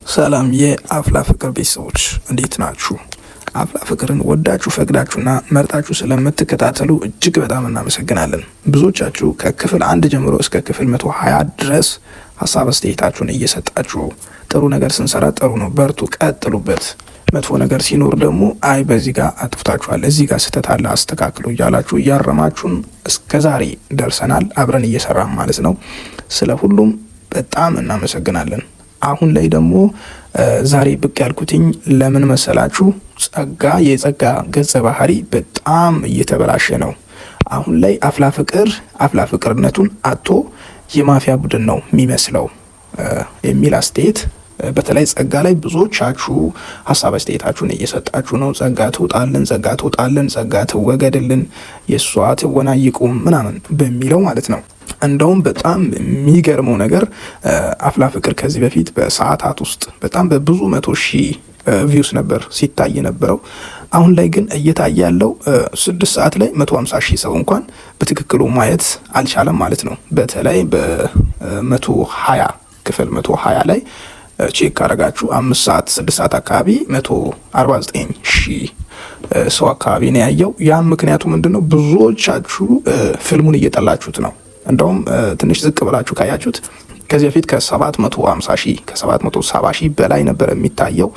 ሰላም የአፍላ ፍቅር ቤተሰቦች እንዴት ናችሁ? አፍላ ፍቅርን ወዳችሁ ፈቅዳችሁና መርጣችሁ ስለምትከታተሉ እጅግ በጣም እናመሰግናለን። ብዙዎቻችሁ ከክፍል 1 ጀምሮ እስከ ክፍል 120 ድረስ ሀሳብ አስተያየታችሁን እየሰጣችሁ ጥሩ ነገር ስንሰራ ጥሩ ነው፣ በርቱ፣ ቀጥሉበት፣ መጥፎ ነገር ሲኖር ደግሞ አይ በዚህ ጋር አጥፍታችኋል፣ እዚህ ጋር ስህተት አለ አስተካክሉ እያላችሁ እያረማችሁን እስከዛሬ ደርሰናል። አብረን እየሰራን ማለት ነው። ስለ ሁሉም በጣም እናመሰግናለን። አሁን ላይ ደግሞ ዛሬ ብቅ ያልኩትኝ ለምን መሰላችሁ? የጸጋ ገጸ ባህሪ በጣም እየተበላሸ ነው። አሁን ላይ አፍላ ፍቅርነቱን አጥቶ የማፊያ ቡድን ነው የሚመስለው የሚል አስተያየት በተለይ ጸጋ ላይ ብዙዎቻችሁ ሀሳብ አስተያየታችሁን እየሰጣችሁ ነው። ጸጋ ትውጣልን፣ ጸጋ ትወገድልን፣ የእሷ ትወና ይቁም ምናምን በሚለው ማለት ነው። እንደውም በጣም የሚገርመው ነገር አፍላ ፍቅር ከዚህ በፊት በሰዓታት ውስጥ በጣም በብዙ 100,000 ቪውስ ነበር ሲታይ ነበረው። አሁን ላይ ግን እየታየ ያለው 6 ሰዓት ላይ 150,000 ሰው እንኳን በትክክሉ ማየት አልቻለም ማለት ነው። በተለይ በ120 ክፍል 120 ላይ ቼክ ካረጋችሁ 5 ሰዓት 6 ሰዓት አካባቢ 149,000 ሰው አካባቢ ነው ያየው። ያም ምክንያቱ ምንድነው? ብዙዎቻችሁ ፊልሙን እየጠላችሁት ነው። እንደውም ትንሽ ዝቅ ብላችሁ ካያችሁት ከዚህ በፊት ከ750,000 ከ770,000 በላይ ነበር የሚታየው።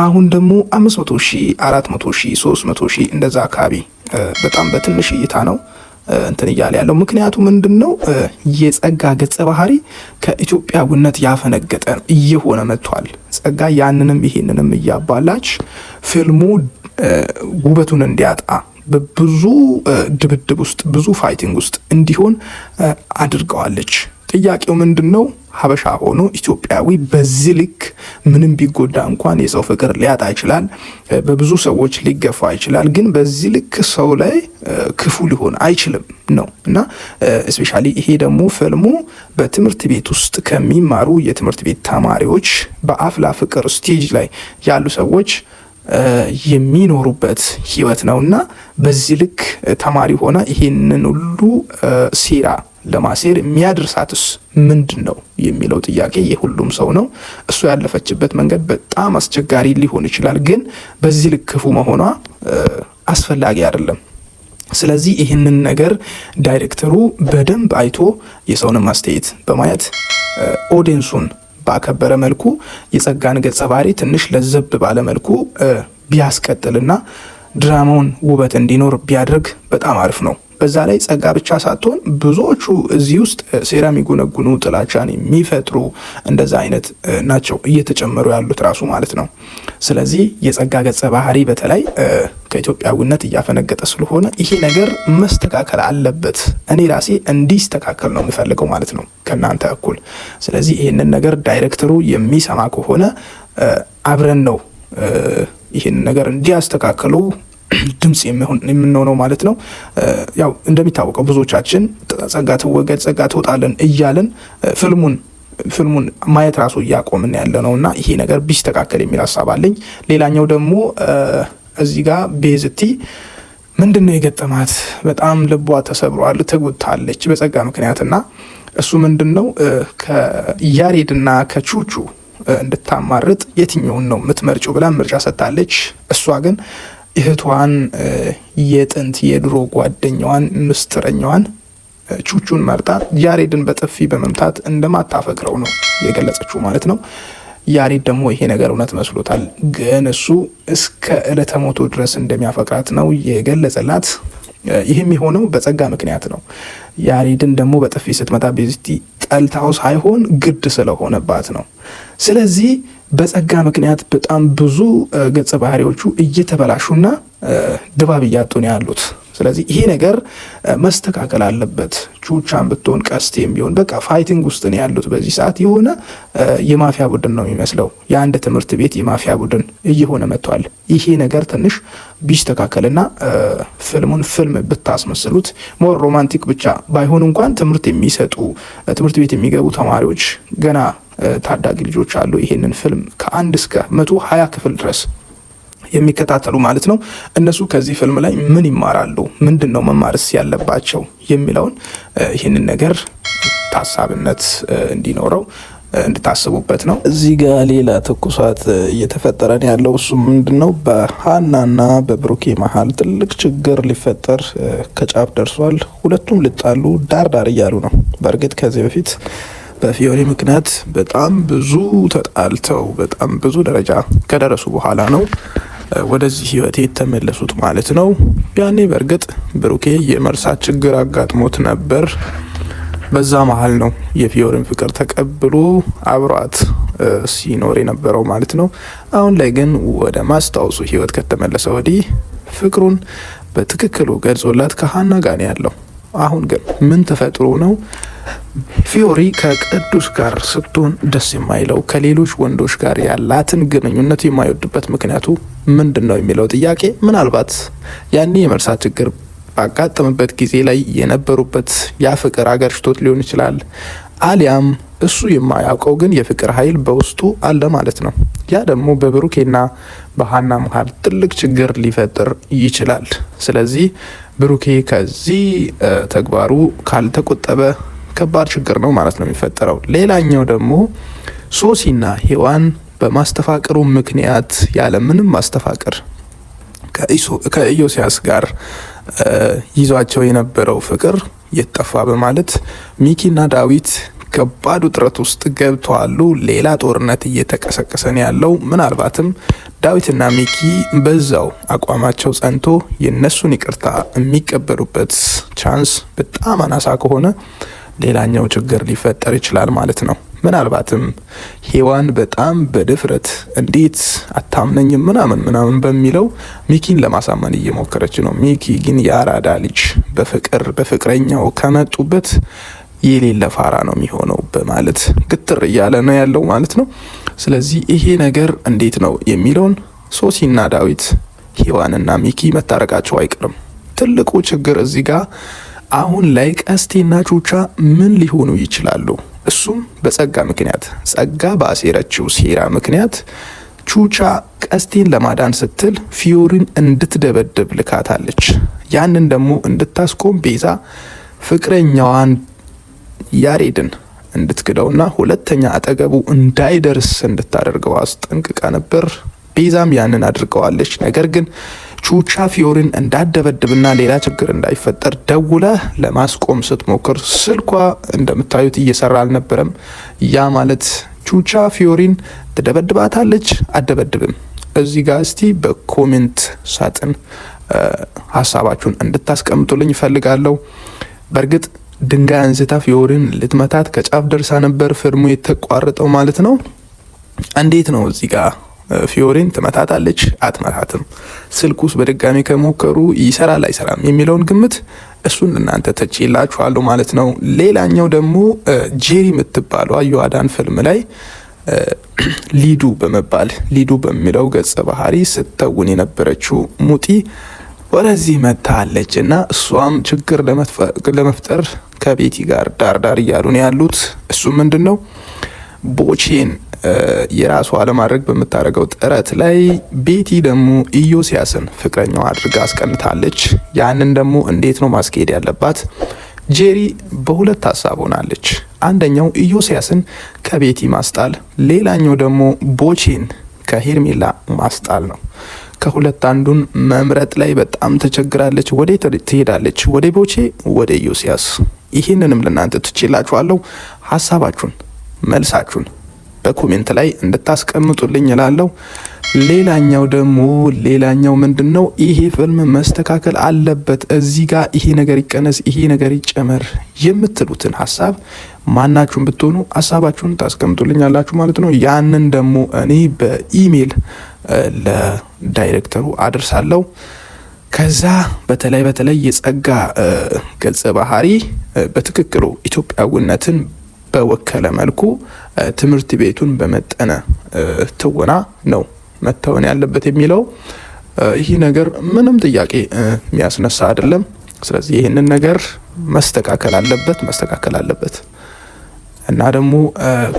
አሁን ደግሞ 500,000 400,000 300,000 እንደዛ አካባቢ በጣም በትንሽ እይታ ነው እንትን እያለ ያለው። ምክንያቱ ምንድነው? የጸጋ ገጸ ባህሪ ከኢትዮጵያዊነት ያፈነገጠ እየሆነ መጥቷል። ጸጋ ያንንም ይሄንንም እያባላች ፊልሙ ውበቱን እንዲያጣ በብዙ ድብድብ ውስጥ ብዙ ፋይቲንግ ውስጥ እንዲሆን አድርገዋለች። ጥያቄው ምንድነው? ሀበሻ ሆኖ ኢትዮጵያዊ በዚህ ልክ ምንም ቢጎዳ እንኳን የሰው ፍቅር ሊያጣ ይችላል፣ በብዙ ሰዎች ሊገፋ ይችላል። ግን በዚህ ልክ ሰው ላይ ክፉ ሊሆን አይችልም ነው እና ስፔሻሊ ይሄ ደግሞ ፊልሙ በትምህርት ቤት ውስጥ ከሚማሩ የትምህርት ቤት ተማሪዎች በአፍላ ፍቅር ስቴጅ ላይ ያሉ ሰዎች የሚኖሩበት ህይወት ነውና በዚህ ልክ ተማሪ ሆና ይሄንን ሁሉ ሴራ ለማሴር የሚያደርሳትስ ምንድነው የሚለው ጥያቄ የሁሉም ሰው ነው። እሱ ያለፈችበት መንገድ በጣም አስቸጋሪ ሊሆን ይችላል፣ ግን በዚህ ልክ ክፉ መሆኗ አስፈላጊ አይደለም። ስለዚህ ይህንን ነገር ዳይሬክተሩ በደንብ አይቶ የሰውንም አስተያየት በማየት ኦዲየንሱን ባከበረ መልኩ የጸጋን ገጸ ባህሪ ትንሽ ለዘብ ባለ መልኩ ቢያስቀጥልና ድራማውን ውበት እንዲኖር ቢያደርግ በጣም አሪፍ ነው። በዛ ላይ ጸጋ ብቻ ሳትሆን ብዙዎቹ እዚህ ውስጥ ሴራ የሚጎነጉኑ ጥላቻን የሚፈጥሩ እንደዛ አይነት ናቸው እየተጨመሩ ያሉት ራሱ ማለት ነው። ስለዚህ የጸጋ ገጸ ባህሪ በተለይ ከኢትዮጵያዊነት እያፈነገጠ ስለሆነ ይሄ ነገር መስተካከል አለበት። እኔ ራሴ እንዲስተካከል ነው የምፈልገው ማለት ነው ከእናንተ እኩል። ስለዚህ ይህንን ነገር ዳይሬክተሩ የሚሰማ ከሆነ አብረን ነው ይህን ነገር እንዲያስተካክሉ ድምጽ የምንሆነው ማለት ነው። ያው እንደሚታወቀው ብዙዎቻችን ጸጋ ትወገድ፣ ጸጋ ትወጣለን እያለን ፊልሙን ማየት ራሱ እያቆምን ያለ ነውና ይሄ ነገር ቢስተካከል የሚል ሀሳብ አለኝ። ሌላኛው ደግሞ እዚህ ጋር ቤዝቲ ምንድነው የገጠማት? በጣም ልቧ ተሰብሯል፣ ተጎድታለች በጸጋ ምክንያትና እሱ ምንድነው ከያሬድና ከቹቹ እንድታማርጥ የትኛውን ነው የምትመርጪው ብላ ምርጫ ሰጥታለች። እሷ ግን እህቷን የጥንት የድሮ ጓደኛዋን ምስጥረኛዋን ቹቹን መርጣ ያሬድን በጥፊ በመምታት እንደማታፈቅረው ነው የገለጸችው ማለት ነው። ያሬድ ደግሞ ይሄ ነገር እውነት መስሎታል፣ ግን እሱ እስከ ዕለተ ሞቱ ድረስ እንደሚያፈቅራት ነው የገለጸላት። ይህም የሆነው በጸጋ ምክንያት ነው። ያሬድን ደግሞ በጥፊ ስትመታ ቤዝቲ ጠልታው ሳይሆን ግድ ስለሆነባት ነው። ስለዚህ በጸጋ ምክንያት በጣም ብዙ ገጸ ባህሪዎቹ እየተበላሹና ድባብ እያጡ ነው ያሉት። ስለዚህ ይሄ ነገር መስተካከል አለበት። ቹቻን ብትሆን ቀስቴም ቢሆን በቃ ፋይቲንግ ውስጥ ነው ያሉት። በዚህ ሰዓት የሆነ የማፊያ ቡድን ነው የሚመስለው፣ የአንድ ትምህርት ቤት የማፊያ ቡድን እየሆነ መጥቷል። ይሄ ነገር ትንሽ ቢስተካከልና ፊልሙን ፊልም ብታስመስሉት ሞር ሮማንቲክ ብቻ ባይሆን እንኳን ትምህርት የሚሰጡ ትምህርት ቤት የሚገቡ ተማሪዎች ገና ታዳጊ ልጆች አሉ። ይሄንን ፊልም ከ1 እስከ 120 ክፍል ድረስ የሚከታተሉ ማለት ነው። እነሱ ከዚህ ፊልም ላይ ምን ይማራሉ? ምንድነው መማርስ ያለባቸው የሚለውን ይህንን ነገር ታሳቢነት እንዲኖረው እንድታስቡበት ነው። እዚህ ጋር ሌላ ትኩሳት እየተፈጠረ ነው ያለው። እሱ ምንድነው? በሀናና በብሩኬ መሀል ትልቅ ችግር ሊፈጠር ከጫፍ ደርሷል። ሁለቱም ልጣሉ ዳር እያሉ ነው። በእርግጥ ከዚህ በፊት በፊዮሪ ምክንያት በጣም ብዙ ተጣልተው በጣም ብዙ ደረጃ ከደረሱ በኋላ ነው ወደዚህ ህይወት የተመለሱት ማለት ነው። ያኔ በእርግጥ ብሩኬ የመርሳት ችግር አጋጥሞት ነበር። በዛ መሀል ነው የፊዮሪን ፍቅር ተቀብሎ አብሯት ሲኖር የነበረው ማለት ነው። አሁን ላይ ግን ወደ ማስታወሱ ህይወት ከተመለሰ ወዲህ ፍቅሩን በትክክሉ ገልጾላት ከሀና ጋር ነው ያለው። አሁን ግን ምን ተፈጥሮ ነው ፊዮሪ ከቅዱስ ጋር ስትሆን ደስ የማይለው ከሌሎች ወንዶች ጋር ያላትን ግንኙነት የማይወድበት ምክንያቱ ምንድን ነው የሚለው ጥያቄ ምናልባት ያኔ የመርሳት ችግር ባጋጠመበት ጊዜ ላይ የነበሩበት ያ ፍቅር አገርሽቶት ሊሆን ይችላል። አሊያም እሱ የማያውቀው ግን የፍቅር ኃይል በውስጡ አለ ማለት ነው። ያ ደግሞ በብሩኬና በሀና መሀል ትልቅ ችግር ሊፈጥር ይችላል። ስለዚህ ብሩኬ ከዚህ ተግባሩ ካልተቆጠበ ከባድ ችግር ነው ማለት ነው የሚፈጠረው። ሌላኛው ደግሞ ሶሲና ሔዋን በማስተፋቀሩ ምክንያት ያለምንም ማስተፋቀር ከኢዮስያስ ጋር ይዟቸው የነበረው ፍቅር የጠፋ በማለት ሚኪና ዳዊት ከባድ ውጥረት ውስጥ ገብተዋሉ። ሌላ ጦርነት እየተቀሰቀሰ ነው ያለው። ምናልባትም ዳዊትና ሚኪ በዛው አቋማቸው ጸንቶ የነሱን ይቅርታ የሚቀበሉበት ቻንስ በጣም አናሳ ከሆነ ሌላኛው ችግር ሊፈጠር ይችላል ማለት ነው። ምናልባትም ሔዋን በጣም በድፍረት እንዴት አታምነኝም ምናምን በሚለው ሚኪን ለማሳመን እየሞከረች ነው። ሚኪ ግን የአራዳ ልጅ በፍቅረኛው ከመጡበት የሌለ ፋራ ነው የሚሆነው በማለት ግትር እያለ ነው ያለው ማለት ነው። ስለዚህ ይሄ ነገር እንዴት ነው የሚለውን ሶሲና ዳዊት ሔዋንና ሚኪ መታረቃቸው አይቀርም። ትልቁ ችግር እዚህ ጋር አሁን ላይ ቀስቴና ቹቻ ምን ሊሆኑ ይችላሉ? እሱም በጸጋ ምክንያት ጸጋ ባሴረችው ሴራ ምክንያት ቹቻ ቀስቴን ለማዳን ስትል ፊዮሪን እንድትደበድብ ልካታለች። ያንን ደግሞ እንድታስቆም ቤዛ ፍቅረኛዋን ያሬድን እንድትክደውና ሁለተኛ አጠገቡ እንዳይደርስ እንድታደርገው አስጠንቅቃ ነበር። ቤዛም ያንን አድርገዋለች። ነገር ግን ቹቻ ፊዮሪን እንዳደበድብና ሌላ ችግር እንዳይፈጠር ደውላ ለማስቆም ስትሞክር ስልኳ እንደምታዩት እየሰራ አልነበረም። ያ ማለት ቹቻ ፊዮሪን ትደበድባታለች አደበድብም? እዚህ ጋር እስቲ በኮሜንት ሳጥን ሀሳባችሁን እንድታስቀምጡልኝ ይፈልጋለሁ። በእርግጥ ድንጋይ አንስታ ፊዮሪን ልትመታት ከጫፍ ደርሳ ነበር ፍርሙ የተቋረጠው ማለት ነው። እንዴት ነው እዚህ ጋር ፊዮሪን ትመታታለች አትመታትም? ስልኩስ በድጋሚ ከሞከሩ ይሰራል አይሰራም የሚለውን ግምት እሱን እናንተ ተችላችኋለሁ ማለት ነው። ሌላኛው ደግሞ ጄሪ የምትባለው የአዳን ፊልም ላይ ሊዱ በሚለው ገጸ ባህሪ ስተውን የነበረችው ሙጢ ወደዚህ መታለች እና እሷም ችግር ለመፍጠር ከቤቲ ጋር ዳር እያሉ ነው ያሉት። እሱ ምንድነው ቦቼን የራሷ ለማድረግ በምታደርገው ጥረት ላይ ቤቲ ደግሞ ኢዮስያስን ፍቅረኛዋ አድርጋ አስቀምጣለች። ያንን ደግሞ እንዴት ነው ማስኬድ ያለባት? ጄሪ በሁለት ሀሳብ ሆናለች። አንደኛው ኢዮስያስን ከቤቲ ማስጣል፣ ሌላኛው ደግሞ ቦቼን ከሄርሜላ ማስጣል ነው። ከሁለት አንዱን መምረጥ ላይ በጣም ተቸግራለች። ወዴት ትሄዳለች? ወደ ቦቼ፣ ወደ ኢዮስያስ? ይህንንም ለእናንተ ትችላችኋለሁ። ሀሳባችሁን መልሳችሁን በኮሜንት ላይ እንድታስቀምጡልኝ እላለሁ። ሌላኛው ምንድነው ይሄ ፊልም መስተካከል አለበት፣ እዚህ ጋር ይሄ ነገር ይቀነስ፣ ይሄ ነገር ይጨመር የምትሉትን ሀሳብ ማናችሁም ብትሆኑ ሀሳባችሁን ታስቀምጡልኝ አላችሁ ማለት ነው። ያንን ደግሞ እኔ በኢሜል ለዳይሬክተሩ አድርሳለሁ። ከዛ በተለይ የጸጋ ገጸ ባህሪ በትክክሉ ኢትዮጵያዊነትን በወከለ መልኩ ትምህርት ቤቱን በመጠነ ትወና ነው መተወን ያለበት የሚለው ይህ ነገር ምንም ጥያቄ የሚያስነሳ አይደለም። ስለዚህ ይህንን ነገር መስተካከል አለበት። እና ደግሞ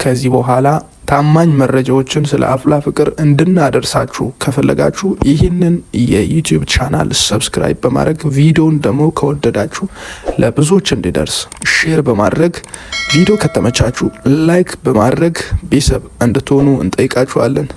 ከዚህ በኋላ ታማኝ መረጃዎችን ስለ አፍላ ፍቅር እንድናደርሳችሁ ከፈለጋችሁ ይህንን የዩቲዩብ ቻናል ሰብስክራይብ በማድረግ ቪዲዮን ደግሞ ከወደዳችሁ ለብዙዎች እንዲደርስ ሼር በማድረግ ቪዲዮ ከተመቻችሁ ላይክ በማድረግ ቤተሰብ እንድትሆኑ እንጠይቃችኋለን።